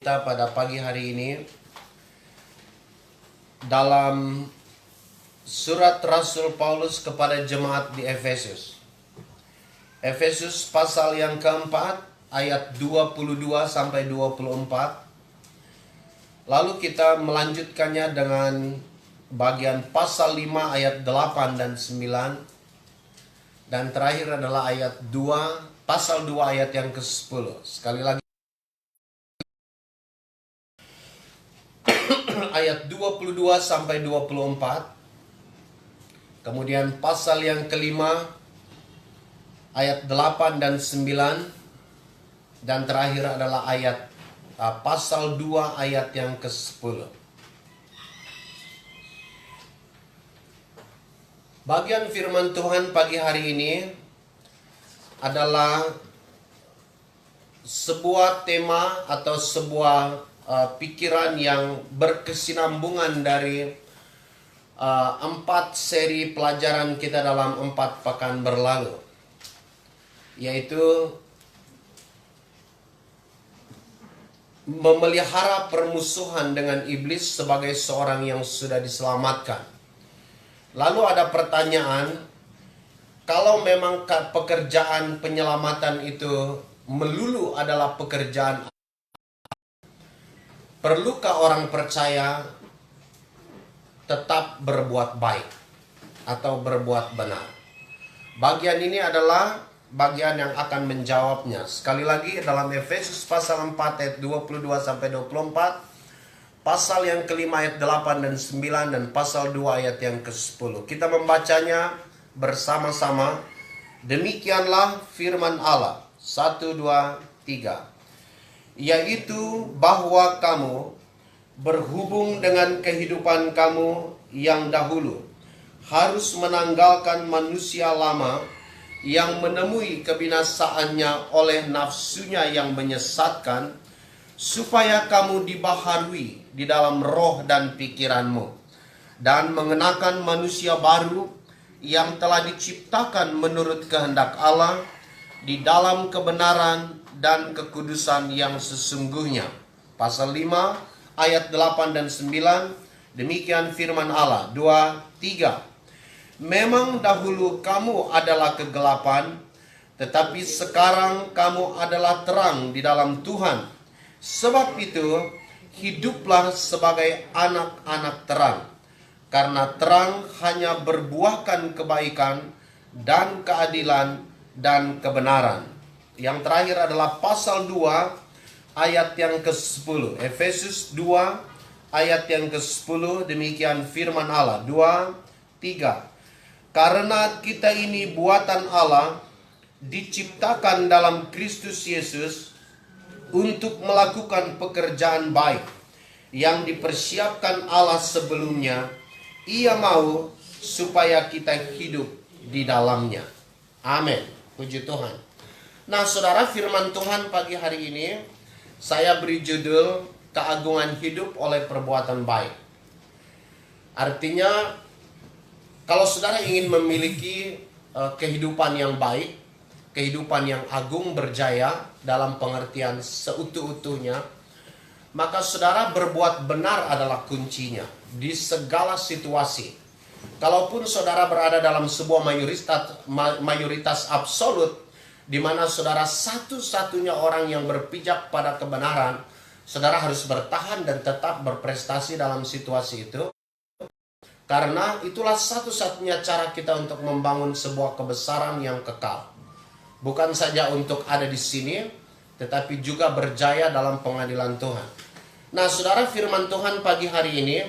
Kita pada pagi hari ini dalam surat Rasul Paulus kepada jemaat di Efesus. Efesus pasal yang keempat ayat 22 sampai 24. Lalu kita melanjutkannya dengan bagian pasal 5 ayat 8 dan 9. Dan terakhir adalah ayat 2, pasal 2 ayat yang ke-10. Sekali lagi ayat 22 sampai 24. Kemudian pasal yang kelima ayat 8 dan 9. Dan terakhir adalah ayat pasal 2 ayat yang ke-10. Bagian firman Tuhan pagi hari ini adalah sebuah tema atau sebuah pikiran yang berkesinambungan dari 4 seri pelajaran kita dalam 4 pekan berlalu, yaitu memelihara permusuhan dengan iblis sebagai seorang yang sudah diselamatkan. Lalu ada pertanyaan, kalau memang pekerjaan penyelamatan itu melulu adalah pekerjaan, perlukah orang percaya tetap berbuat baik atau berbuat benar? Bagian ini adalah bagian yang akan menjawabnya. Sekali lagi dalam Efesus pasal 4 ayat 22 sampai 24, pasal yang kelima ayat 8 dan 9, dan pasal 2 ayat yang ke-10. Kita membacanya bersama-sama. Demikianlah firman Allah. 1, 2, 3. Yaitu bahwa kamu berhubung dengan kehidupan kamu yang dahulu harus menanggalkan manusia lama yang menemui kebinasaannya oleh nafsunya yang menyesatkan, supaya kamu dibaharui di dalam roh dan pikiranmu, dan mengenakan manusia baru yang telah diciptakan menurut kehendak Allah di dalam kebenaran dan kekudusan yang sesungguhnya. Pasal 5 ayat 8 dan 9. Demikian firman Allah. 2, 3. Memang dahulu kamu adalah kegelapan, tetapi sekarang kamu adalah terang di dalam Tuhan. Sebab itu hiduplah sebagai anak-anak terang, karena terang hanya berbuahkan kebaikan dan keadilan dan kebenaran. Yang terakhir adalah pasal 2 ayat yang ke-10. Efesus 2 ayat yang ke-10. Demikian firman Allah. 2, 3. Karena kita ini buatan Allah, diciptakan dalam Kristus Yesus untuk melakukan pekerjaan baik yang dipersiapkan Allah sebelumnya. Ia mau supaya kita hidup di dalamnya. Amin. Puji Tuhan. Nah, saudara, firman Tuhan pagi hari ini saya beri judul keagungan hidup oleh perbuatan baik. Artinya, kalau saudara ingin memiliki kehidupan yang baik, kehidupan yang agung, berjaya dalam pengertian seutuh-utuhnya, maka saudara berbuat benar adalah kuncinya di segala situasi. Kalaupun saudara berada dalam sebuah mayoritas absolut, di mana saudara satu-satunya orang yang berpijak pada kebenaran, saudara harus bertahan dan tetap berprestasi dalam situasi itu. Karena itulah satu-satunya cara kita untuk membangun sebuah kebesaran yang kekal. Bukan saja untuk ada di sini, tetapi juga berjaya dalam pengadilan Tuhan. Nah, saudara, firman Tuhan pagi hari ini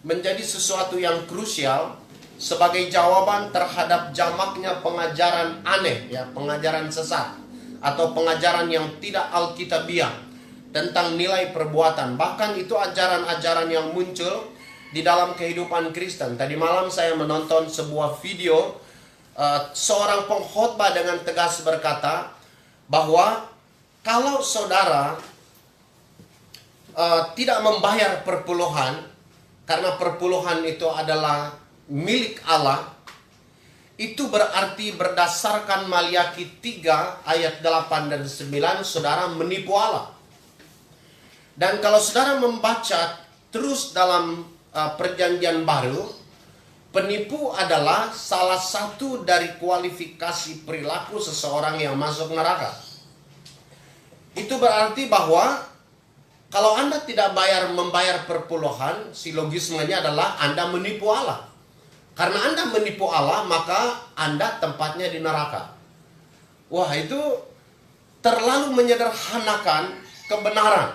menjadi sesuatu yang krusial sebagai jawaban terhadap jamaknya pengajaran aneh, pengajaran sesat atau pengajaran yang tidak alkitabiah tentang nilai perbuatan. Bahkan itu ajaran-ajaran yang muncul di dalam kehidupan Kristen. Tadi malam saya menonton sebuah video seorang pengkhotbah dengan tegas berkata bahwa kalau saudara tidak membayar perpuluhan, karena perpuluhan itu adalah milik Allah, itu berarti berdasarkan Maliaki 3 ayat 8 dan 9 saudara menipu Allah. Dan kalau saudara membaca terus dalam perjanjian baru, penipu adalah salah satu dari kualifikasi perilaku seseorang yang masuk neraka. Itu berarti bahwa kalau Anda tidak membayar perpuluhan, silogismenya adalah Anda menipu Allah. Karena Anda menipu Allah, maka Anda tempatnya di neraka. Wah, itu terlalu menyederhanakan kebenaran.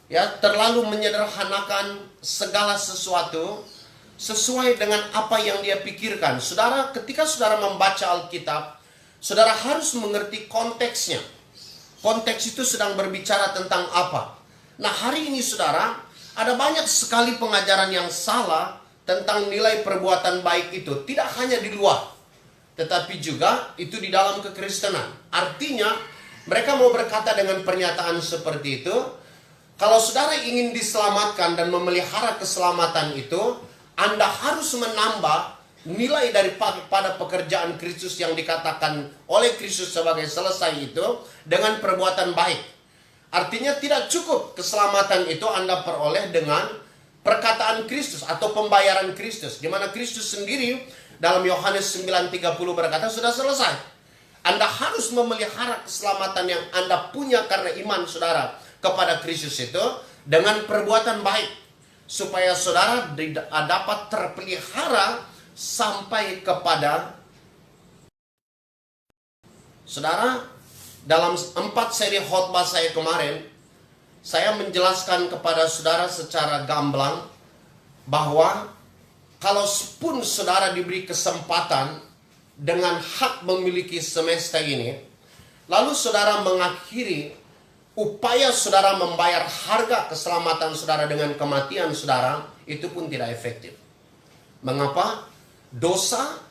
Ya, terlalu menyederhanakan segala sesuatu sesuai dengan apa yang dia pikirkan. Saudara, ketika saudara membaca Alkitab, saudara harus mengerti konteksnya. Konteks itu sedang berbicara tentang apa. Nah, hari ini saudara, ada banyak sekali pengajaran yang salah tentang nilai perbuatan baik itu. Tidak hanya di luar, tetapi juga itu di dalam kekristenan. Artinya, mereka mau berkata dengan pernyataan seperti itu, kalau saudara ingin diselamatkan dan memelihara keselamatan itu, Anda harus menambah nilai daripada pekerjaan Kristus yang dikatakan oleh Kristus sebagai selesai itu dengan perbuatan baik. Artinya tidak cukup keselamatan itu Anda peroleh dengan perkataan Kristus atau pembayaran Kristus, di mana Kristus sendiri dalam Yohanes 9:30 berkata sudah selesai. Anda harus memelihara keselamatan yang Anda punya karena iman saudara kepada Kristus itu dengan perbuatan baik, supaya saudara dapat terpelihara sampai kepada saudara. Dalam 4 seri khotbah saya kemarin, saya menjelaskan kepada saudara secara gamblang bahwa kalau pun saudara diberi kesempatan dengan hak memiliki semesta ini, lalu saudara mengakhiri upaya saudara membayar harga keselamatan saudara dengan kematian saudara, itu pun tidak efektif. Mengapa? Dosa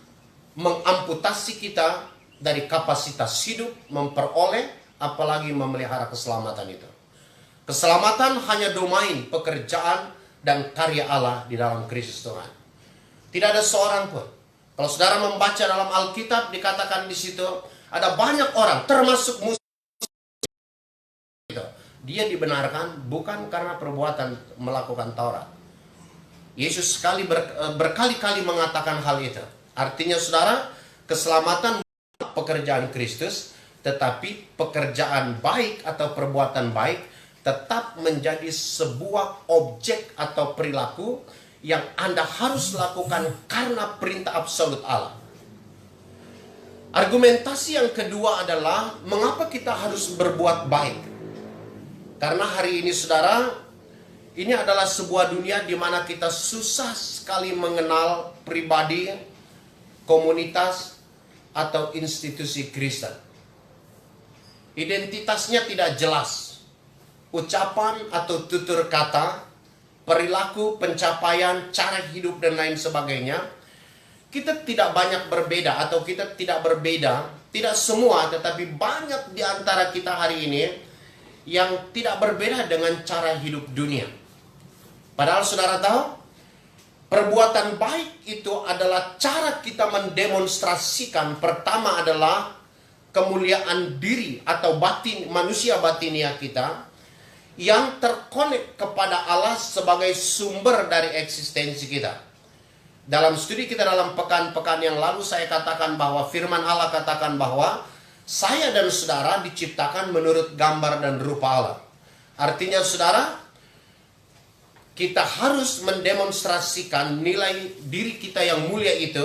mengamputasi kita dari kapasitas hidup, memperoleh, apalagi memelihara keselamatan itu. Keselamatan hanya domain, pekerjaan, dan karya Allah di dalam Kristus Tuhan. Tidak ada seorang pun. Kalau saudara membaca dalam Alkitab, dikatakan di situ ada banyak orang, termasuk Musa. Dia dibenarkan bukan karena perbuatan melakukan Taurat. Yesus berkali-kali mengatakan hal itu. Artinya saudara, keselamatan pekerjaan Kristus, tetapi pekerjaan baik atau perbuatan baik tetap menjadi sebuah objek atau perilaku yang Anda harus lakukan karena perintah absolut Allah. Argumentasi yang kedua adalah mengapa kita harus berbuat baik? Karena hari ini saudara, ini adalah sebuah dunia di mana kita susah sekali mengenal pribadi, komunitas, atau institusi Kristen. Identitasnya tidak jelas. Ucapan atau tutur kata, perilaku, pencapaian, cara hidup, dan lain sebagainya, kita tidak banyak berbeda atau kita tidak berbeda. Tidak semua, tetapi banyak di antara kita hari ini yang tidak berbeda dengan cara hidup dunia. Padahal saudara tahu, perbuatan baik itu adalah cara kita mendemonstrasikan, pertama adalah kemuliaan diri atau batin, manusia batinia kita yang terkonek kepada Allah sebagai sumber dari eksistensi kita. Dalam studi kita dalam pekan-pekan yang lalu saya katakan bahwa firman Allah katakan bahwa saya dan saudara diciptakan menurut gambar dan rupa Allah. Artinya saudara, kita harus mendemonstrasikan nilai diri kita yang mulia itu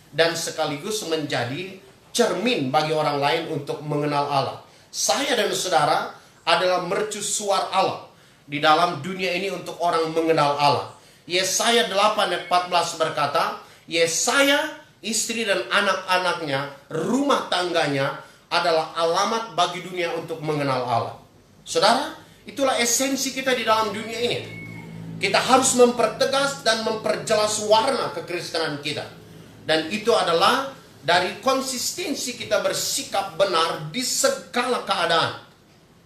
dan sekaligus menjadi cermin bagi orang lain untuk mengenal Allah. Saya dan saudara adalah mercusuar Allah di dalam dunia ini untuk orang mengenal Allah. Yesaya 8:14 berkata, Yesaya, istri dan anak-anaknya, rumah tangganya adalah alamat bagi dunia untuk mengenal Allah. Saudara, itulah esensi kita di dalam dunia ini. Kita harus mempertegas dan memperjelas warna kekristenan kita. Dan itu adalah dari konsistensi kita bersikap benar di segala keadaan.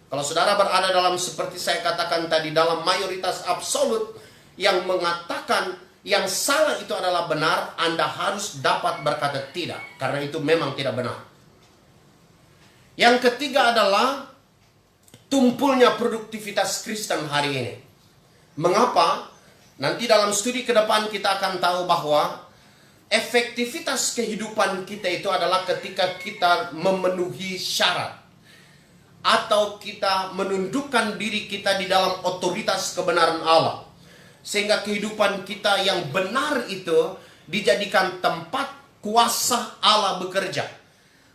Kalau saudara berada dalam seperti saya katakan tadi, dalam mayoritas absolut yang mengatakan yang salah itu adalah benar, Anda harus dapat berkata tidak, karena itu memang tidak benar. Yang ketiga adalah tumpulnya produktivitas Kristen hari ini. Mengapa? Nanti dalam studi ke depan kita akan tahu bahwa efektivitas kehidupan kita itu adalah ketika kita memenuhi syarat atau kita menundukkan diri kita di dalam otoritas kebenaran Allah, sehingga kehidupan kita yang benar itu dijadikan tempat kuasa Allah bekerja.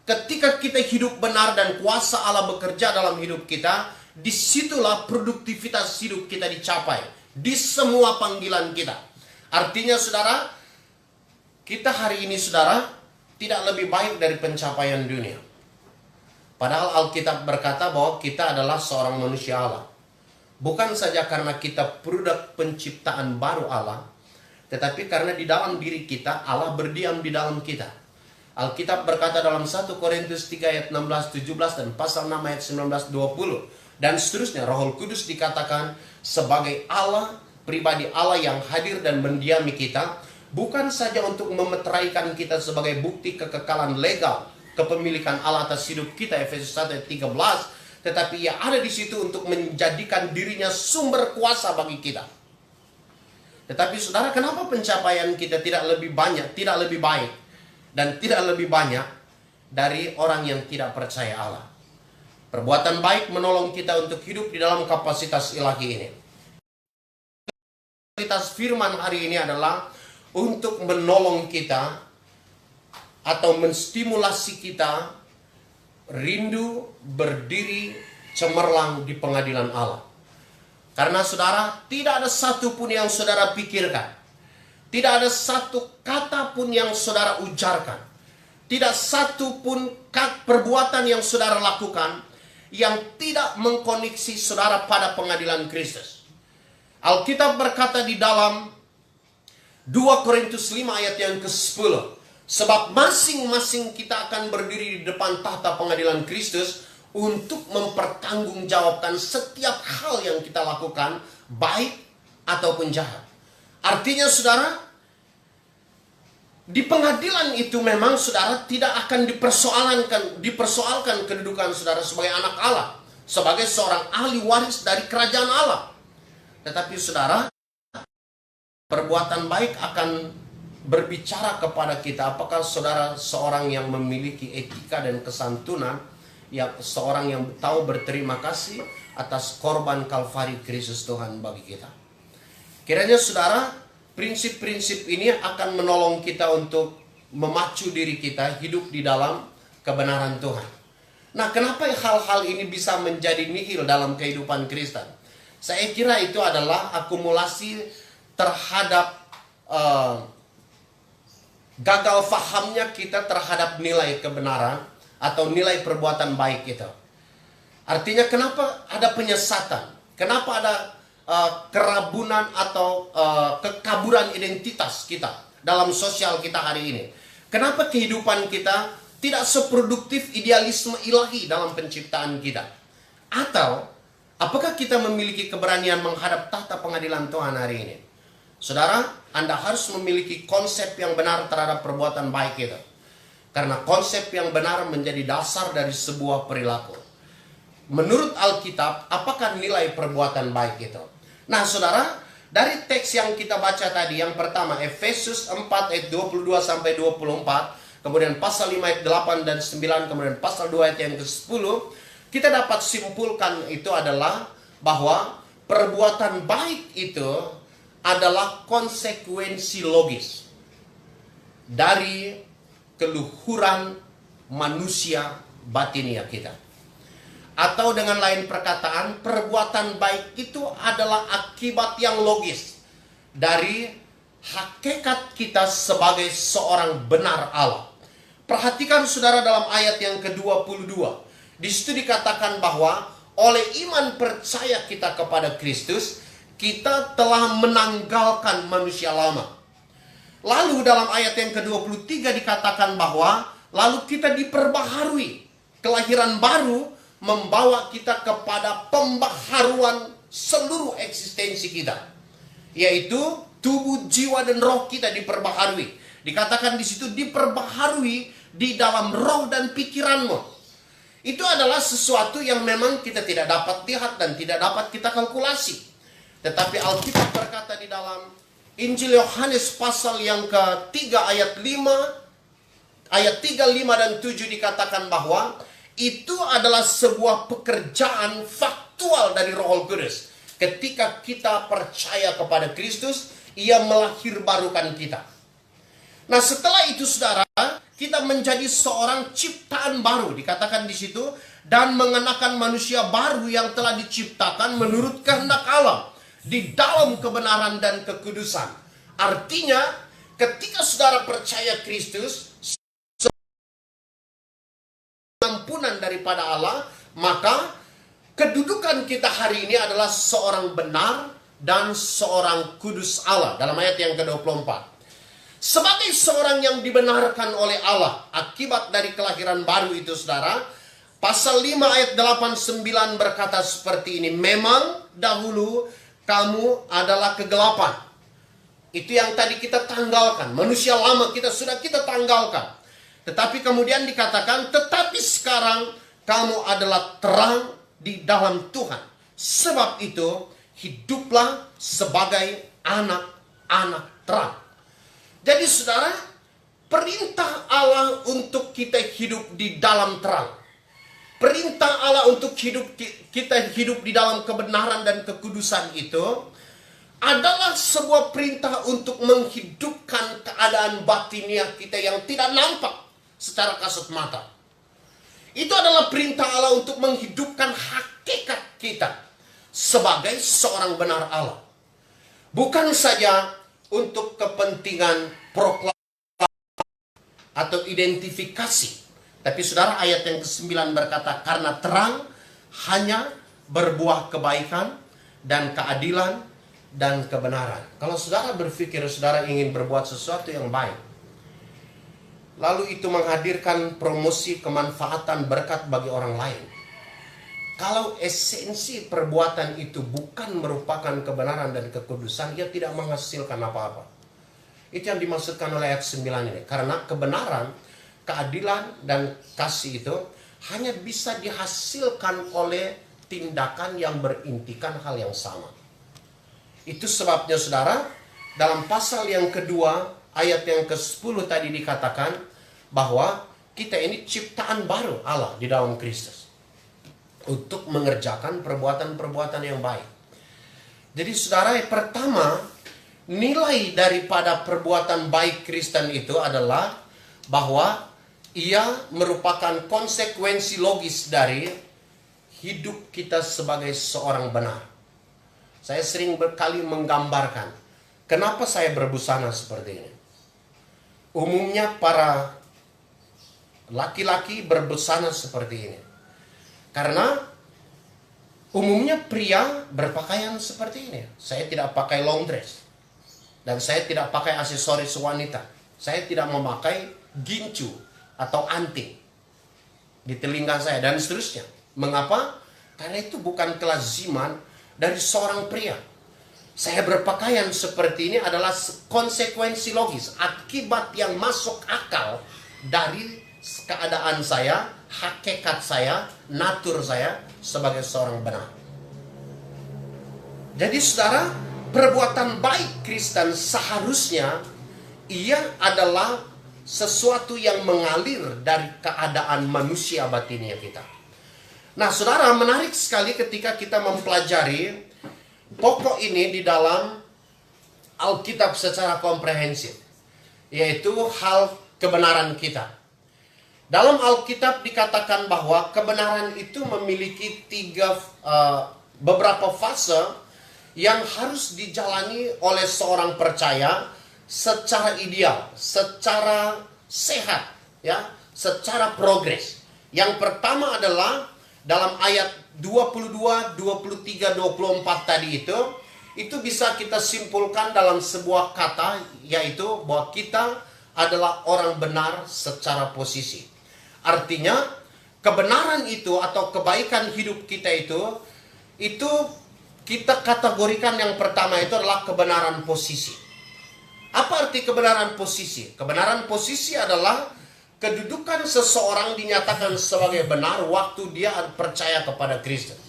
Ketika kita hidup benar dan kuasa Allah bekerja dalam hidup kita, disitulah produktivitas hidup kita dicapai di semua panggilan kita. Artinya saudara, kita hari ini saudara tidak lebih baik dari pencapaian dunia. Padahal Alkitab berkata bahwa kita adalah seorang manusia Allah. Bukan saja karena kita produk penciptaan baru Allah, tetapi karena di dalam diri kita Allah berdiam di dalam kita. Alkitab berkata dalam 1 Korintus 3 ayat 16-17 dan pasal 6 ayat 19-20 dan seterusnya, Roh Kudus dikatakan sebagai Allah, pribadi Allah yang hadir dan mendiami kita, bukan saja untuk memeteraikan kita sebagai bukti kekekalan legal kepemilikan Allah atas hidup kita, Efesus 1 ayat 13, tetapi ia ada di situ untuk menjadikan dirinya sumber kuasa bagi kita. Tetapi saudara, kenapa pencapaian kita tidak lebih banyak, tidak lebih baik, dan tidak lebih banyak dari orang yang tidak percaya Allah? Perbuatan baik menolong kita untuk hidup di dalam kapasitas ilahi ini. Kapasitas firman hari ini adalah untuk menolong kita atau menstimulasi kita rindu berdiri cemerlang di pengadilan Allah. Karena saudara, tidak ada satu pun yang saudara pikirkan, tidak ada satu kata pun yang saudara ujarkan, tidak satu pun perbuatan yang saudara lakukan yang tidak mengkoneksi saudara pada pengadilan Kristus. Alkitab berkata di dalam 2 Korintus 5 ayat yang ke-10, sebab masing-masing kita akan berdiri di depan tahta pengadilan Kristus untuk mempertanggungjawabkan setiap hal yang kita lakukan, baik ataupun jahat. Artinya saudara, di pengadilan itu memang saudara tidak akan dipersoalkan kedudukan saudara sebagai anak Allah, sebagai seorang ahli waris dari kerajaan Allah. Tetapi saudara, perbuatan baik akan berbicara kepada kita apakah saudara seorang yang memiliki etika dan kesantunan, yang seorang yang tahu berterima kasih atas korban Kalvari Kristus Tuhan bagi kita. Kiranya saudara, prinsip-prinsip ini akan menolong kita untuk memacu diri kita hidup di dalam kebenaran Tuhan. Nah, kenapa hal-hal ini bisa menjadi nihil dalam kehidupan Kristen? Saya kira itu adalah akumulasi terhadap gagal fahamnya kita terhadap nilai kebenaran atau nilai perbuatan baik itu. Artinya kenapa ada penyesatan? Kenapa ada kerabunan atau kekaburan identitas kita dalam sosial kita hari ini? Kenapa kehidupan kita tidak seproduktif idealisme ilahi dalam penciptaan kita? Atau apakah kita memiliki keberanian menghadap tahta pengadilan Tuhan hari ini? Saudara, Anda harus memiliki konsep yang benar terhadap perbuatan baik itu. Karena konsep yang benar menjadi dasar dari sebuah perilaku. Menurut Alkitab, apakah nilai perbuatan baik itu? Nah saudara, dari teks yang kita baca tadi, yang pertama Efesus 4 ayat 22-24, kemudian pasal 5 ayat 8 dan 9, kemudian pasal 2 ayat yang ke-10, kita dapat simpulkan itu adalah bahwa perbuatan baik itu adalah konsekuensi logis dari keluhuran manusia batinia kita. Atau dengan lain perkataan, perbuatan baik itu adalah akibat yang logis dari hakikat kita sebagai seorang benar Allah. Perhatikan saudara dalam ayat yang ke-22. Di situ dikatakan bahwa oleh iman percaya kita kepada Kristus, kita telah menanggalkan manusia lama. Lalu dalam ayat yang ke-23 dikatakan bahwa lalu kita diperbaharui. Kelahiran baru membawa kita kepada pembaharuan seluruh eksistensi kita. Yaitu tubuh, jiwa, dan roh kita diperbaharui. Dikatakan di situ diperbaharui di dalam roh dan pikiranmu. Itu adalah sesuatu yang memang kita tidak dapat lihat dan tidak dapat kita kalkulasi. Tetapi Alkitab berkata di dalam Injil Yohanes pasal yang ketiga ayat 3, 5 dan 7 dikatakan bahwa itu adalah sebuah pekerjaan faktual dari Roh Kudus. Ketika kita percaya kepada Kristus, Ia melahirbarukan kita. Nah, setelah itu saudara, kita menjadi seorang ciptaan baru, dikatakan di situ, dan mengenakan manusia baru yang telah diciptakan menurut kehendak Allah di dalam kebenaran dan kekudusan. Artinya, ketika saudara percaya Kristus, ampunan daripada Allah, maka kedudukan kita hari ini adalah seorang benar dan seorang kudus Allah. Dalam ayat yang ke-24. Sebagai seorang yang dibenarkan oleh Allah akibat dari kelahiran baru itu saudara, pasal 5 ayat 8-9 berkata seperti ini. Memang dahulu kamu adalah kegelapan. Itu yang tadi kita tanggalkan. Manusia lama sudah kita tanggalkan. Tetapi kemudian dikatakan, tetapi sekarang kamu adalah terang di dalam Tuhan. Sebab itu hiduplah sebagai anak-anak terang. Jadi saudara, perintah Allah untuk kita hidup di dalam terang. Perintah Allah untuk kita hidup di dalam kebenaran dan kekudusan itu adalah sebuah perintah untuk menghidupkan keadaan batiniah kita yang tidak nampak secara kasat mata. Itu adalah perintah Allah untuk menghidupkan hakikat kita sebagai seorang benar Allah. Bukan saja untuk kepentingan proklamasi atau identifikasi. Tapi saudara, ayat yang ke-9 berkata, karena terang hanya berbuah kebaikan dan keadilan dan kebenaran. Kalau saudara berpikir saudara ingin berbuat sesuatu yang baik, lalu itu menghadirkan promosi, kemanfaatan, berkat bagi orang lain. Kalau esensi perbuatan itu bukan merupakan kebenaran dan kekudusan, ia tidak menghasilkan apa-apa. Itu yang dimaksudkan oleh ayat 9 ini. Karena kebenaran, keadilan, dan kasih itu hanya bisa dihasilkan oleh tindakan yang berintikan hal yang sama. Itu sebabnya saudara, dalam pasal yang kedua, ayat yang ke-10 tadi dikatakan bahwa kita ini ciptaan baru Allah di dalam Kristus untuk mengerjakan perbuatan-perbuatan yang baik. Jadi saudara, yang pertama, nilai daripada perbuatan baik Kristen itu adalah bahwa ia merupakan konsekuensi logis dari hidup kita sebagai seorang benar. Saya sering berkali menggambarkan, kenapa saya berbusana seperti ini. Umumnya para laki-laki berbusana seperti ini. Karena umumnya pria berpakaian seperti ini. Saya tidak pakai long dress. Dan saya tidak pakai aksesoris wanita. Saya tidak memakai gincu atau anting di telinga saya dan seterusnya. Mengapa? Karena itu bukan kelaziman dari seorang pria. Saya berpakaian seperti ini adalah konsekuensi logis, akibat yang masuk akal dari keadaan saya, hakikat saya, natur saya sebagai seorang benar. Jadi saudara, perbuatan baik Kristen seharusnya ia adalah sesuatu yang mengalir dari keadaan manusia batinnya kita. Nah saudara, menarik sekali ketika kita mempelajari pokok ini di dalam Alkitab secara komprehensif, yaitu hal kebenaran kita. Dalam Alkitab dikatakan bahwa kebenaran itu memiliki beberapa fase yang harus dijalani oleh seorang percaya secara ideal, secara sehat, ya, secara progres. Yang pertama adalah dalam ayat 22, 23, 24 tadi itu bisa kita simpulkan dalam sebuah kata, yaitu bahwa kita adalah orang benar secara posisi. Artinya kebenaran itu atau kebaikan hidup kita itu kita kategorikan yang pertama itu adalah kebenaran posisi. Apa arti kebenaran posisi? Kebenaran posisi adalah kedudukan seseorang dinyatakan sebagai benar waktu dia percaya kepada Kristus.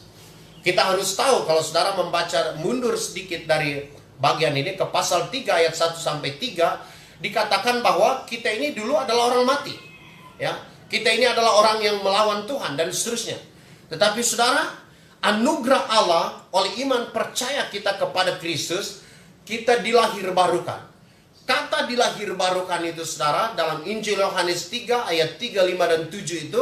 Kita harus tahu kalau saudara membaca mundur sedikit dari bagian ini ke pasal 3 ayat 1 sampai 3 dikatakan bahwa kita ini dulu adalah orang mati. Ya, kita ini adalah orang yang melawan Tuhan dan seterusnya. Tetapi saudara, anugerah Allah oleh iman percaya kita kepada Kristus, kita dilahirbarukan. Kata dilahirbarukan itu saudara dalam Injil Yohanes 3 ayat 3, 5 dan 7 itu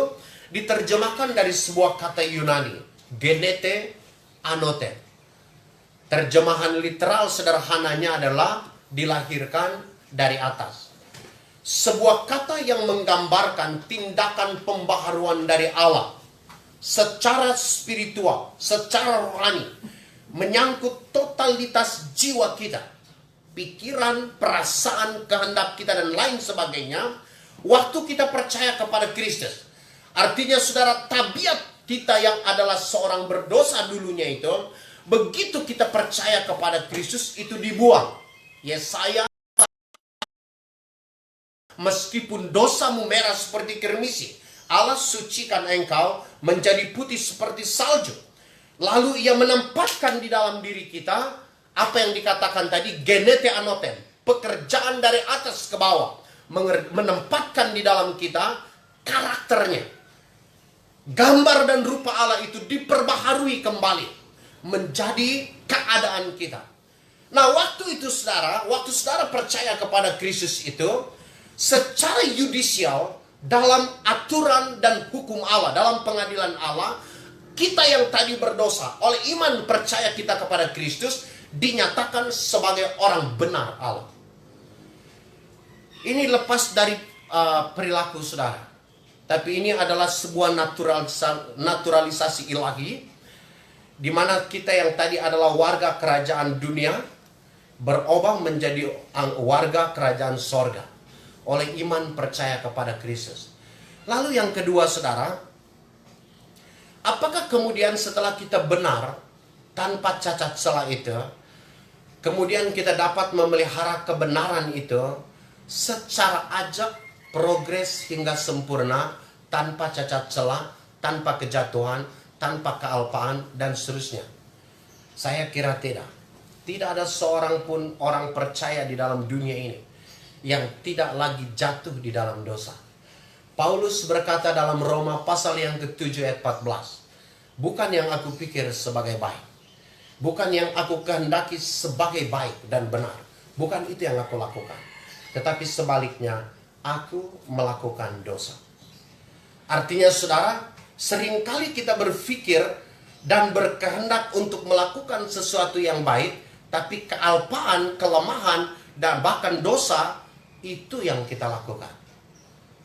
diterjemahkan dari sebuah kata Yunani, genete anote. Terjemahan literal sederhananya adalah dilahirkan dari atas. Sebuah kata yang menggambarkan tindakan pembaharuan dari Allah secara spiritual, secara rohani, menyangkut totalitas jiwa kita. Pikiran, perasaan, kehendak kita dan lain sebagainya waktu kita percaya kepada Kristus. Artinya saudara, tabiat kita yang adalah seorang berdosa dulunya itu, begitu kita percaya kepada Kristus itu dibuang. Yesaya, meskipun dosamu merah seperti kermisi, Allah sucikan engkau menjadi putih seperti salju. Lalu ia menempatkan di dalam diri kita apa yang dikatakan tadi, genete anoten, pekerjaan dari atas ke bawah, menempatkan di dalam kita karakternya. Gambar dan rupa Allah itu diperbaharui kembali menjadi keadaan kita. Nah, waktu itu saudara, waktu saudara percaya kepada Kristus itu, secara yudisial dalam aturan dan hukum Allah, dalam pengadilan Allah, kita yang tadi berdosa oleh iman percaya kita kepada Kristus dinyatakan sebagai orang benar Allah. Ini lepas dari perilaku saudara, tapi ini adalah sebuah naturalisasi ilahi, di mana kita yang tadi adalah warga kerajaan dunia berubah menjadi warga kerajaan sorga oleh iman percaya kepada Kristus. Lalu yang kedua saudara, apakah kemudian setelah kita benar tanpa cacat celah itu, kemudian kita dapat memelihara kebenaran itu secara ajak, progres hingga sempurna, tanpa cacat celah, tanpa kejatuhan, tanpa kealpaan, dan seterusnya? Saya kira tidak. Tidak ada seorang pun orang percaya di dalam dunia ini yang tidak lagi jatuh di dalam dosa. Paulus berkata dalam Roma pasal yang ke-7 ayat 14, bukan yang aku pikir sebagai baik, bukan yang aku kehendaki sebagai baik dan benar, bukan itu yang aku lakukan, tetapi sebaliknya aku melakukan dosa. Artinya saudara, seringkali kita berpikir dan berkehendak untuk melakukan sesuatu yang baik, tapi kealpaan, kelemahan, dan bahkan dosa itu yang kita lakukan.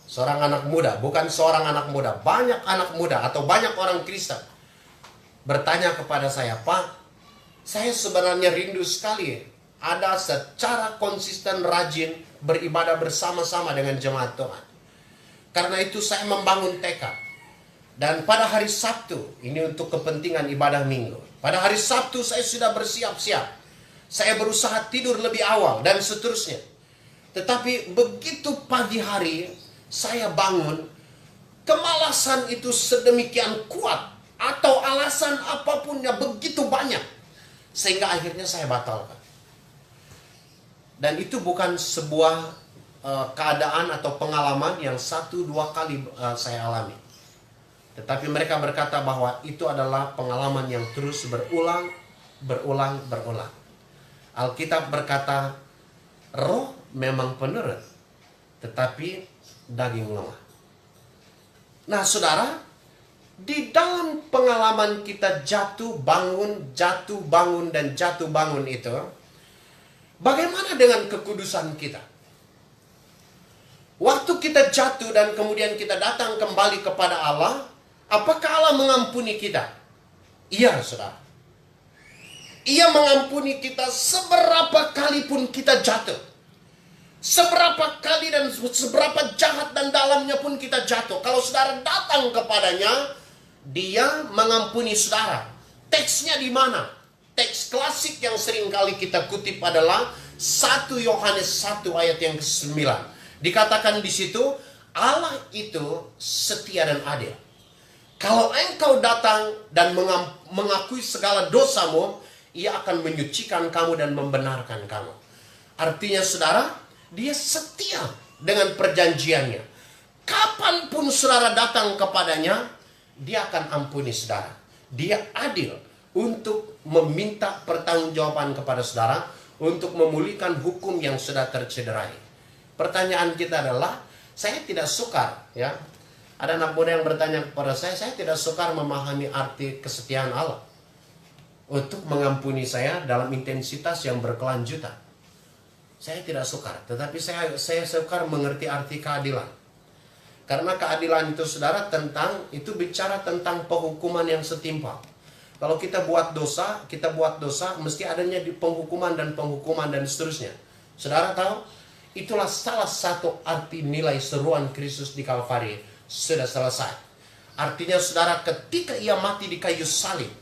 Seorang anak muda, bukan seorang anak muda, banyak anak muda atau banyak orang Kristen bertanya kepada saya, Pak, saya sebenarnya rindu sekali ada secara konsisten rajin beribadah bersama-sama dengan jemaat Tuhan. Karena itu saya membangun tekad. Dan pada hari Sabtu, ini untuk kepentingan ibadah minggu, pada hari Sabtu saya sudah bersiap-siap. Saya berusaha tidur lebih awal dan seterusnya. Tetapi begitu pagi hari saya bangun, kemalasan itu sedemikian kuat, atau alasan apapun yang begitu banyak, sehingga akhirnya saya batalkan. Dan itu bukan sebuah keadaan atau pengalaman yang 1-2 kali saya alami. Tetapi mereka berkata bahwa itu adalah pengalaman yang terus berulang. Alkitab berkata, roh memang penurut, tetapi daging lemah. Nah saudara, di dalam pengalaman kita jatuh bangun, dan jatuh bangun itu, bagaimana dengan kekudusan kita? Waktu kita jatuh dan kemudian kita datang kembali kepada Allah, apakah Allah mengampuni kita? Iya, saudara. Ia mengampuni kita seberapa kali pun kita jatuh. Seberapa kali dan seberapa jahat dan dalamnya pun kita jatuh. Kalau saudara datang kepadanya, dia mengampuni saudara. Teksnya di mana? Teks klasik yang sering kali kita kutip adalah 1 Yohanes 1 ayat yang ke-9. Dikatakan di situ, Allah itu setia dan adil. Kalau engkau datang dan mengakui segala dosamu, Ia akan menyucikan kamu dan membenarkan kamu. Artinya saudara, Dia setia dengan perjanjiannya. Kapanpun saudara datang kepadanya, Dia akan ampuni saudara. Dia adil untuk meminta pertanggungjawaban kepada saudara, untuk memulihkan hukum yang sudah tercederai. Pertanyaan kita adalah, saya tidak sukar, ya. Ada anak muda yang bertanya kepada saya tidak sukar memahami arti kesetiaan Allah untuk mengampuni saya dalam intensitas yang berkelanjutan. Saya tidak sukar, tetapi saya sukar mengerti arti keadilan. Karena keadilan itu saudara itu bicara tentang penghukuman yang setimpal. Kalau kita buat dosa, mesti adanya di penghukuman dan seterusnya. Saudara tahu, itulah salah satu arti nilai seruan Kristus di Kalvari sudah selesai. Artinya saudara, ketika Ia mati di kayu salib,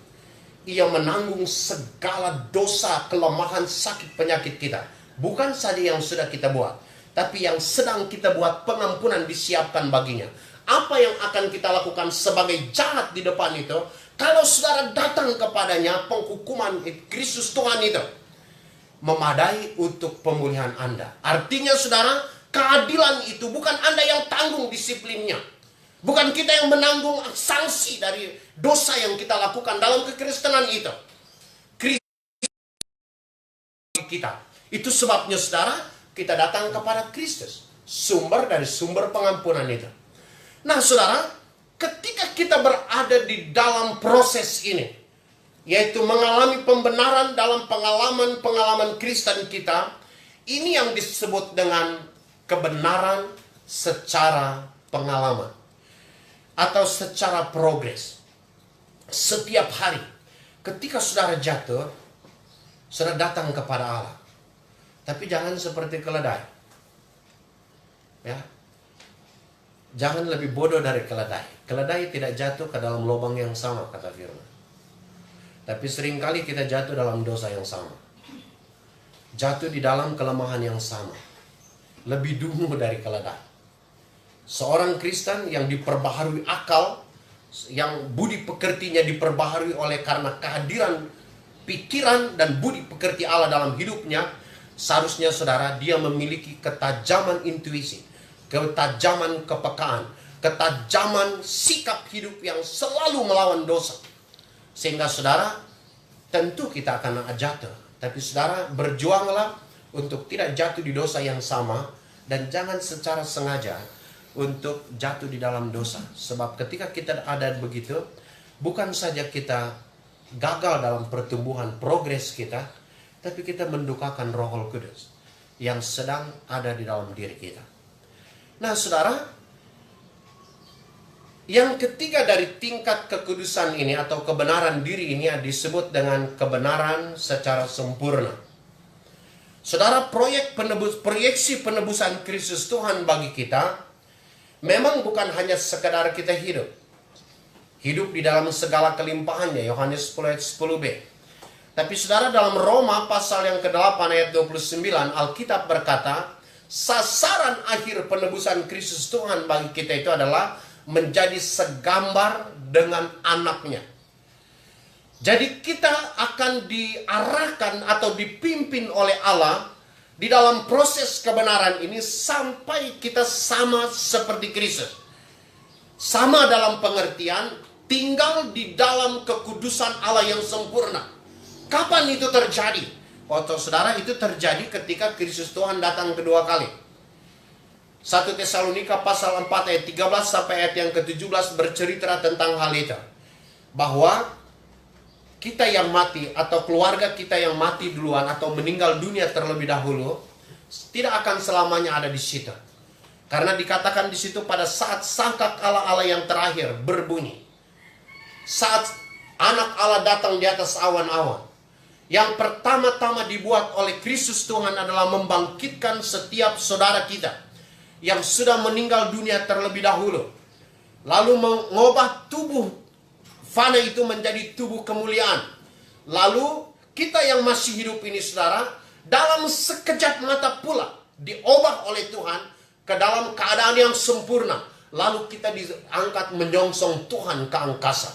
Ia menanggung segala dosa, kelemahan, sakit, penyakit kita. Bukan saja yang sudah kita buat, tapi yang sedang kita buat, pengampunan disiapkan baginya. Apa yang akan kita lakukan sebagai jahat di depan itu, kalau saudara datang kepadanya, penghukuman Kristus Tuhan itu memadai untuk pemulihan Anda. Artinya saudara, keadilan itu bukan Anda yang tanggung disiplinnya. Bukan kita yang menanggung sanksi dari dosa yang kita lakukan dalam kekristenan itu. Kristus kita. Itu sebabnya saudara, kita datang kepada Kristus, sumber pengampunan itu. Nah saudara, ketika kita berada di dalam proses ini, yaitu mengalami pembenaran dalam pengalaman Kristen kita, ini yang disebut dengan kebenaran secara pengalaman atau secara progres. Setiap hari ketika saudara jatuh, saudara datang kepada Allah. Tapi jangan seperti keledai. Ya. Jangan lebih bodoh dari keledai. Keledai tidak jatuh ke dalam lubang yang sama, kata firman. Tapi seringkali kita jatuh dalam dosa yang sama. Jatuh di dalam kelemahan yang sama. Lebih dungu dari keledai. Seorang Kristen yang diperbaharui akal, yang budi pekertinya diperbaharui oleh karena kehadiran pikiran dan budi pekerti Allah dalam hidupnya, seharusnya saudara, dia memiliki ketajaman intuisi, ketajaman kepekaan, ketajaman sikap hidup yang selalu melawan dosa. Sehingga saudara, tentu kita akan jatuh. Tapi saudara, berjuanglah untuk tidak jatuh di dosa yang sama. Dan jangan secara sengaja untuk jatuh di dalam dosa. Sebab ketika kita ada begitu, bukan saja kita gagal dalam pertumbuhan progres kita, tapi kita mendukakan Roh Kudus yang sedang ada di dalam diri kita. Nah saudara, yang ketiga dari tingkat kekudusan ini atau kebenaran diri ini disebut dengan kebenaran secara sempurna. Saudara, proyeksi penebusan Kristus Tuhan bagi kita memang bukan hanya sekedar kita hidup di dalam segala kelimpahannya, Yohanes 10 ayat 10b. Tapi saudara, dalam Roma pasal yang ke-8 ayat 29, Alkitab berkata, sasaran akhir penebusan Kristus Tuhan bagi kita itu adalah menjadi segambar dengan anaknya. Jadi kita akan diarahkan atau dipimpin oleh Allah di dalam proses kebenaran ini sampai kita sama seperti Kristus. Sama dalam pengertian, tinggal di dalam kekudusan Allah yang sempurna. Kapan itu terjadi? Waktu saudara, itu terjadi ketika Kristus Tuhan datang kedua kali. 1 Tesalonika pasal 4 ayat 13 sampai ayat yang ke-17 bercerita tentang hal itu. Bahwa kita yang mati atau keluarga kita yang mati duluan atau meninggal dunia terlebih dahulu tidak akan selamanya ada di situ. Karena dikatakan di situ pada saat sangkakala Allah yang terakhir berbunyi. Saat anak Allah datang di atas awan-awan. Yang pertama-tama dibuat oleh Kristus Tuhan adalah membangkitkan setiap saudara kita yang sudah meninggal dunia terlebih dahulu. Lalu mengubah tubuh fana itu menjadi tubuh kemuliaan. Lalu kita yang masih hidup ini saudara, dalam sekejap mata pula diubah oleh Tuhan ke dalam keadaan yang sempurna. Lalu kita diangkat menyongsong Tuhan ke angkasa.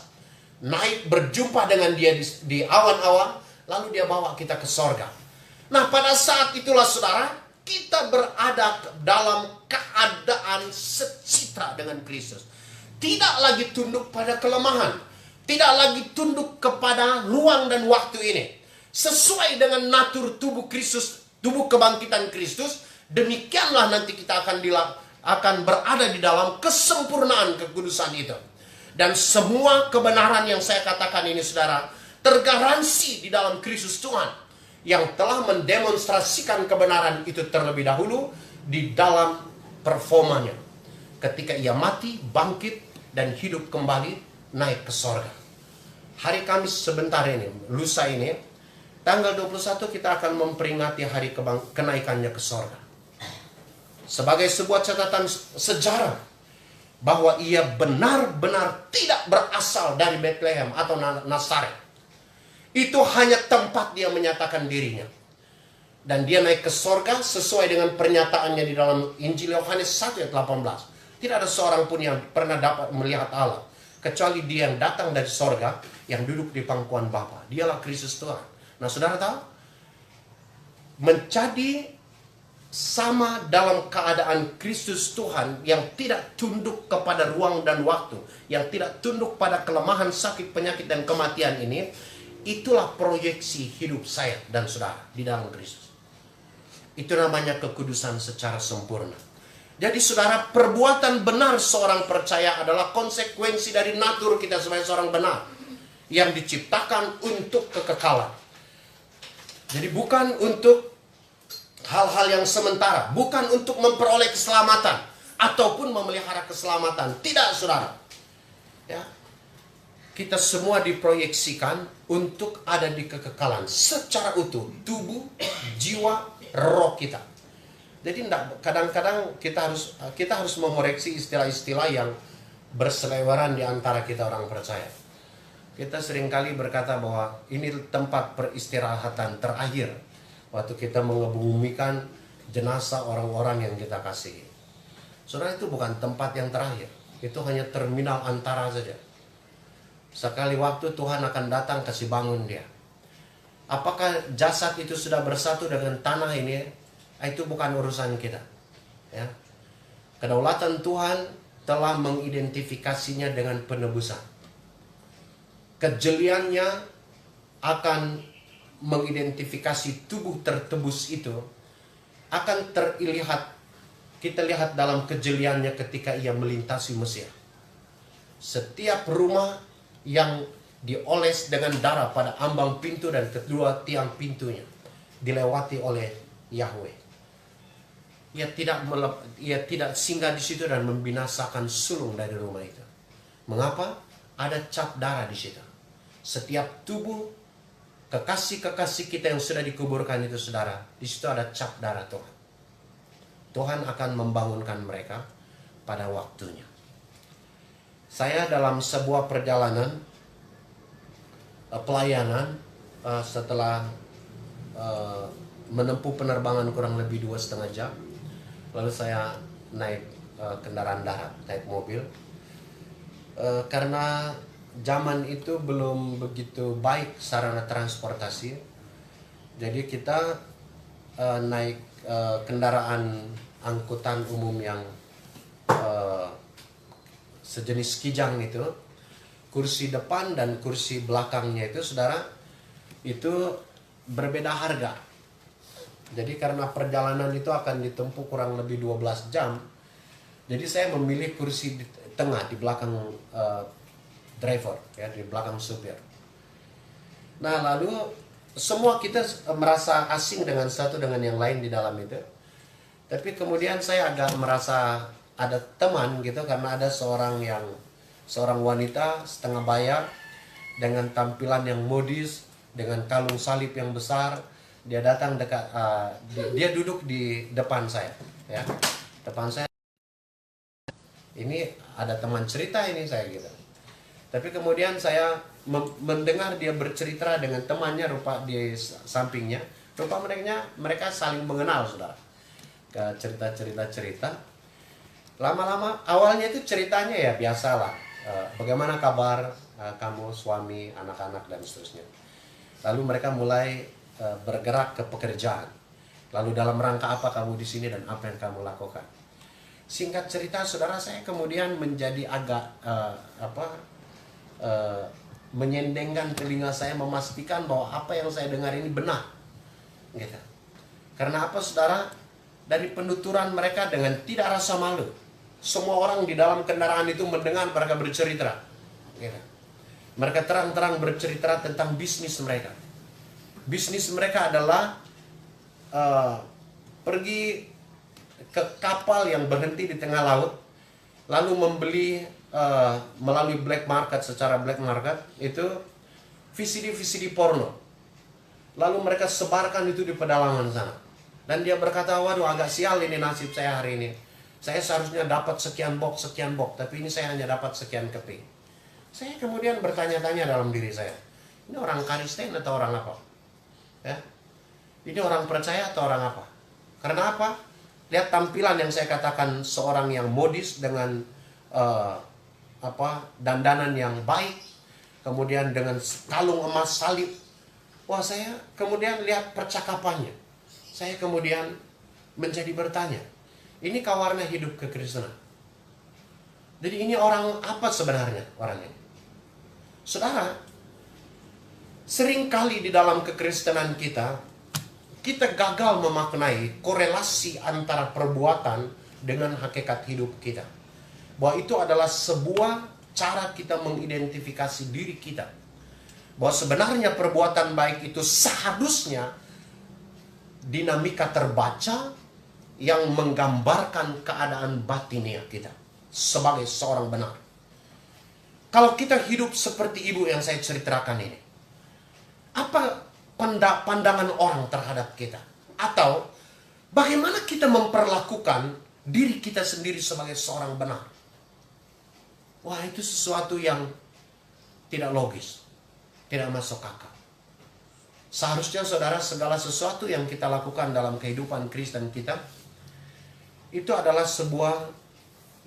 Naik berjumpa dengan dia di awan-awan. Lalu dia bawa kita ke sorga. Nah, pada saat itulah saudara, kita berada dalam keadaan secitra dengan Kristus. Tidak lagi tunduk pada kelemahan. Tidak lagi tunduk kepada ruang dan waktu ini. Sesuai dengan natur tubuh Kristus, tubuh kebangkitan Kristus, demikianlah nanti kita akan berada di dalam kesempurnaan kekudusan itu. Dan semua kebenaran yang saya katakan ini saudara, tergaransi di dalam Kristus Tuhan, yang telah mendemonstrasikan kebenaran itu terlebih dahulu di dalam performanya. Ketika ia mati, bangkit, dan hidup kembali, naik ke sorga. Hari Kamis sebentar ini, lusa ini, tanggal 21 kita akan memperingati hari kenaikannya ke sorga. Sebagai sebuah catatan sejarah, bahwa ia benar-benar tidak berasal dari Bethlehem atau Nazaret. Itu hanya tempat dia menyatakan dirinya. Dan dia naik ke sorga sesuai dengan pernyataannya di dalam Injil Yohanes 1 ayat 18. Tidak ada seorang pun yang pernah dapat melihat Allah, kecuali dia yang datang dari sorga, yang duduk di pangkuan Bapa. Dialah Kristus Tuhan. Nah, saudara tahu? Menjadi sama dalam keadaan Kristus Tuhan yang tidak tunduk kepada ruang dan waktu, yang tidak tunduk pada kelemahan, sakit, penyakit, dan kematian ini, itulah proyeksi hidup saya dan saudara di dalam Kristus. Itu namanya kekudusan secara sempurna. Jadi saudara, perbuatan benar seorang percaya adalah konsekuensi dari natur kita sebagai seorang benar, yang diciptakan untuk kekekalan. Jadi bukan untuk hal-hal yang sementara, bukan untuk memperoleh keselamatan ataupun memelihara keselamatan. Tidak, saudara. Ya. Kita semua diproyeksikan untuk ada di kekekalan secara utuh, tubuh, jiwa, roh kita. Jadi kadang-kadang kita harus mengoreksi istilah-istilah yang berseliweran di antara kita orang percaya. Kita seringkali berkata bahwa ini tempat peristirahatan terakhir waktu kita mengebumikan jenazah orang-orang yang kita kasihi. Saudara, itu bukan tempat yang terakhir. Itu hanya terminal antara saja. Sekali waktu Tuhan akan datang kasih bangun dia. Apakah jasad itu sudah bersatu dengan tanah ini? Itu bukan urusan kita. Ya. Kedaulatan Tuhan telah mengidentifikasinya dengan penebusan. Kejeliannya akan mengidentifikasi tubuh tertebus itu akan terlihat, kita lihat dalam kejeliannya ketika ia melintasi Mesir. Setiap rumah yang dioles dengan darah pada ambang pintu dan kedua tiang pintunya dilewati oleh Yahweh. Ia tidak singgah di situ dan membinasakan sulung dari rumah itu. Mengapa? Ada cap darah di situ. Setiap tubuh kekasih-kekasih kita yang sudah dikuburkan itu, saudara, di situ ada cap darah Tuhan. Tuhan akan membangunkan mereka pada waktunya. Saya dalam sebuah perjalanan pelayanan, setelah menempuh penerbangan kurang lebih 2,5 jam, lalu saya naik kendaraan darat, naik mobil, karena zaman itu belum begitu baik sarana transportasi. Jadi kita naik kendaraan angkutan umum yang sejenis kijang itu. Kursi depan dan kursi belakangnya itu, saudara, itu berbeda harga. Jadi karena perjalanan itu akan ditempuh kurang lebih 12 jam, jadi saya memilih kursi di tengah, di belakang driver, ya, di belakang supir. Nah, lalu semua kita merasa asing dengan satu dengan yang lain di dalam itu. Tapi kemudian saya agak merasa ada teman gitu, karena ada seorang wanita setengah bayar dengan tampilan yang modis, dengan kalung salib yang besar. Dia datang dekat, dia duduk di depan saya, ya, depan saya. Ini ada teman cerita ini saya gitu. Tapi kemudian saya mendengar dia bercerita dengan temannya rupa di sampingnya. Rupa mereka saling mengenal, saudara. Cerita. Lama-lama awalnya itu ceritanya ya biasalah. Bagaimana kabar kamu, suami, anak-anak dan seterusnya. Lalu mereka mulai bergerak ke pekerjaan. Lalu dalam rangka apa kamu di sini dan apa yang kamu lakukan. Singkat cerita, saudara, saya kemudian menjadi agak menyendengkan telinga saya, memastikan bahwa apa yang saya dengar ini benar. Gitu. Karena apa, saudara? Dari penuturan mereka dengan tidak rasa malu. Semua orang di dalam kendaraan itu mendengar mereka bercerita. Gitu. Mereka terang-terang bercerita tentang bisnis mereka. Bisnis mereka adalah pergi ke kapal yang berhenti di tengah laut, lalu membeli melalui black market, secara black market itu VCD porno. Lalu mereka sebarkan itu di pedalaman sana. Dan dia berkata, waduh, agak sial ini nasib saya hari ini. Saya seharusnya dapat sekian box, tapi ini saya hanya dapat sekian keping. Saya kemudian bertanya-tanya dalam diri saya, ini orang Kristen atau orang apa? Ya? Ini orang percaya atau orang apa? Karena apa? Lihat tampilan yang saya katakan, seorang yang modis dengan dandanan yang baik, kemudian dengan kalung emas salib. Wah, saya kemudian lihat percakapannya. Saya kemudian menjadi bertanya, ini kawarna hidup kekristenan. Jadi ini orang apa sebenarnya orangnya? Saudara, seringkali di dalam kekristenan kita gagal memaknai korelasi antara perbuatan dengan hakikat hidup kita. Bahwa itu adalah sebuah cara kita mengidentifikasi diri kita. Bahwa sebenarnya perbuatan baik itu seharusnya dinamika terbaca yang menggambarkan keadaan batinia kita sebagai seorang benar. Kalau kita hidup seperti ibu yang saya ceritakan ini, apa pandangan orang terhadap kita? Atau bagaimana kita memperlakukan diri kita sendiri sebagai seorang benar? Wah, itu sesuatu yang tidak logis, tidak masuk akal. Seharusnya, saudara, segala sesuatu yang kita lakukan dalam kehidupan Kristen kita itu adalah sebuah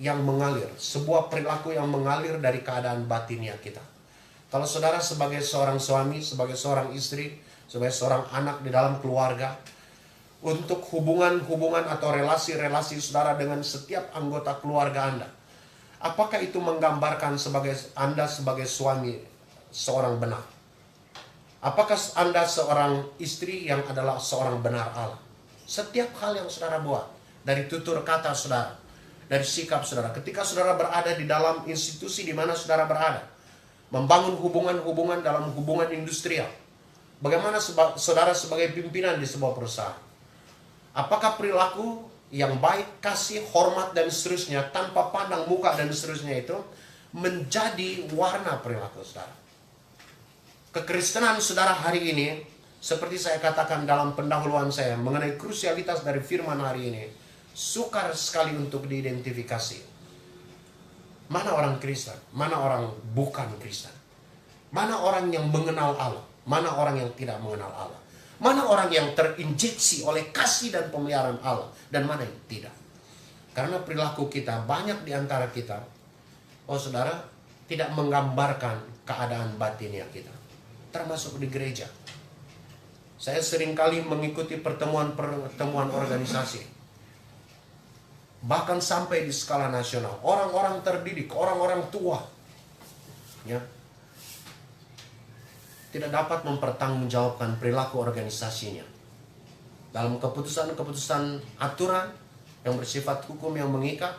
yang mengalir, sebuah perilaku yang mengalir dari keadaan batinia kita. Kalau saudara sebagai seorang suami, sebagai seorang istri, sebagai seorang anak di dalam keluarga, untuk hubungan-hubungan atau relasi-relasi saudara dengan setiap anggota keluarga Anda, apakah itu menggambarkan Anda sebagai suami seorang benar? Apakah Anda seorang istri yang adalah seorang benar Allah? Setiap hal yang saudara buat, dari tutur kata saudara, dari sikap saudara, ketika saudara berada di dalam institusi di mana saudara berada, membangun hubungan-hubungan dalam hubungan industrial, bagaimana saudara sebagai pimpinan di sebuah perusahaan? Apakah perilaku yang baik, kasih, hormat, dan seterusnya, tanpa pandang muka dan seterusnya itu menjadi warna perilaku saudara? Kekristenan saudara hari ini, seperti saya katakan dalam pendahuluan saya mengenai krusialitas dari firman hari ini, sukar sekali untuk diidentifikasi. Mana orang Kristen, mana orang bukan Kristen. Mana orang yang mengenal Allah, mana orang yang tidak mengenal Allah. Mana orang yang terinjeksi oleh kasih dan pemeliharaan Allah, dan mana yang tidak. Karena perilaku kita, banyak di antara kita, oh saudara, tidak menggambarkan keadaan batinnya kita. Termasuk di gereja. Saya seringkali mengikuti pertemuan organisasi. Bahkan sampai di skala nasional. Orang-orang terdidik, orang-orang tua, ya, tidak dapat mempertanggungjawabkan perilaku organisasinya. Dalam keputusan-keputusan aturan yang bersifat hukum yang mengikat,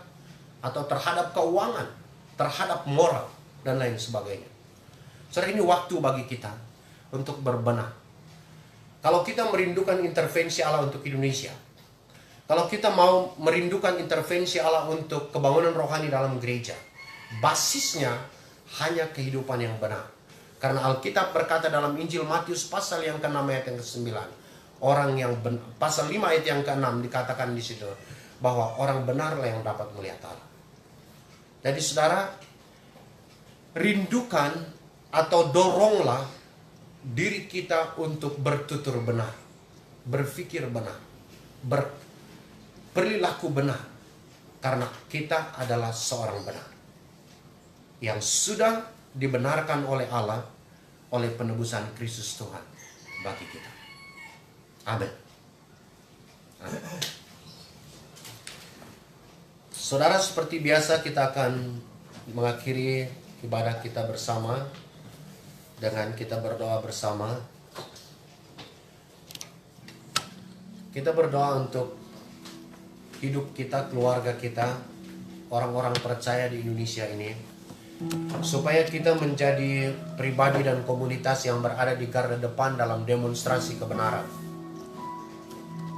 atau terhadap keuangan, terhadap moral, dan lain sebagainya. Saudara, ini waktu bagi kita untuk berbenah. Kalau kita merindukan intervensi Allah untuk Indonesia, kalau kita mau merindukan intervensi Allah untuk kebangunan rohani dalam gereja, basisnya hanya kehidupan yang benar. Karena Alkitab berkata dalam Injil Matius pasal yang ke-6 ayat yang ke-9, orang yang pasal 5 ayat yang ke-6 dikatakan di situ bahwa orang benarlah yang dapat melihat Allah. Jadi saudara, rindukan atau doronglah diri kita untuk bertutur benar, berpikir benar, berperilaku benar. Karena kita adalah seorang benar yang sudah dibenarkan oleh Allah oleh penebusan Kristus Tuhan bagi kita. Amin. Amin. Saudara, seperti biasa kita akan mengakhiri ibadah kita bersama dengan kita berdoa bersama. Kita berdoa untuk hidup kita, keluarga kita, orang-orang percaya di Indonesia ini, supaya kita menjadi pribadi dan komunitas yang berada di garda depan dalam demonstrasi kebenaran.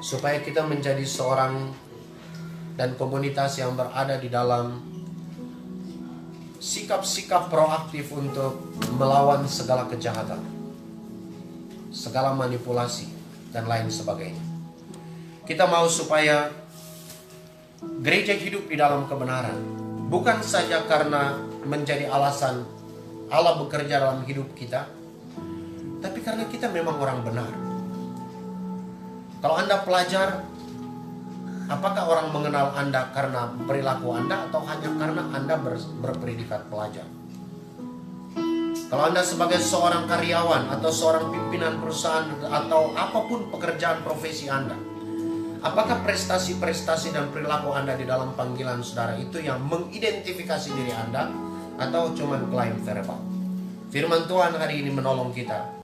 Supaya kita menjadi seorang dan komunitas yang berada di dalam sikap-sikap proaktif untuk melawan segala kejahatan, segala manipulasi, dan lain sebagainya. Kita mau supaya gereja hidup di dalam kebenaran, bukan saja karena menjadi alasan Allah bekerja dalam hidup kita, tapi karena kita memang orang benar. Kalau Anda pelajar, apakah orang mengenal Anda karena perilaku Anda atau hanya karena Anda berpredikat pelajar? Kalau Anda sebagai seorang karyawan atau seorang pimpinan perusahaan atau apapun pekerjaan profesi Anda, apakah prestasi-prestasi dan perilaku Anda di dalam panggilan saudara itu yang mengidentifikasi diri Anda atau cuma klaim verbal? Firman Tuhan hari ini menolong kita